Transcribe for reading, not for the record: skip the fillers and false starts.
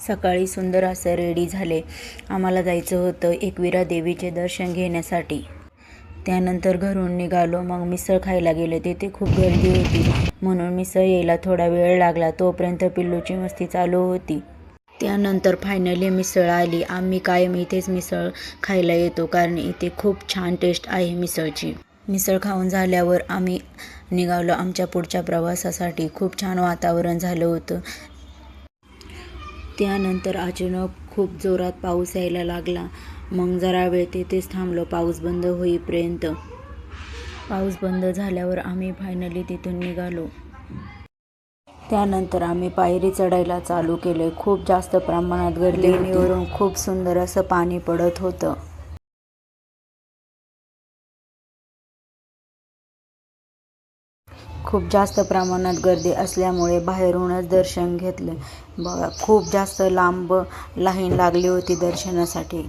सकाळी सुंदर असं रेडी झाले. आम्हाला जायचं होतं एकविरा देवीचे दर्शन घेण्यासाठी. त्यानंतर घरून निघालो. मग मिसळ खायला गेलो. तिथे खूप गर्दी होती म्हणून मिसळ यायला थोडा वेळ लागला. तोपर्यंत पिल्लूची मस्ती चालू होती. त्यानंतर फायनली मिसळ आली. आम्ही कायम इथेच मिसळ खायला येतो कारण इथे खूप छान टेस्ट आहे मिसळची. मिसळ खाऊन झाल्यावर आम्ही निघालो आमच्या पुढच्या प्रवासासाठी. खूप छान वातावरण झालं होतं. त्यानंतर अचानक खूप जोरात पाऊस यायला लागला. मग जरा वेळ तिथेच थांबलो पाऊस बंद होईपर्यंत. पाऊस बंद झाल्यावर आम्ही फायनली तिथून निघालो. त्यानंतर आम्ही पायरी चढायला चालू केले. खूप जास्त प्रमाणात गर्दी होती. लेणीवरून खूप सुंदर असं पाणी पडत होतं. खूप जास्त प्रमाणात गर्दी असल्यामुळे बाहेरूनच दर्शन घेतले. बघा खूप जास्त लांब लाईन लागली होती दर्शनासाठी.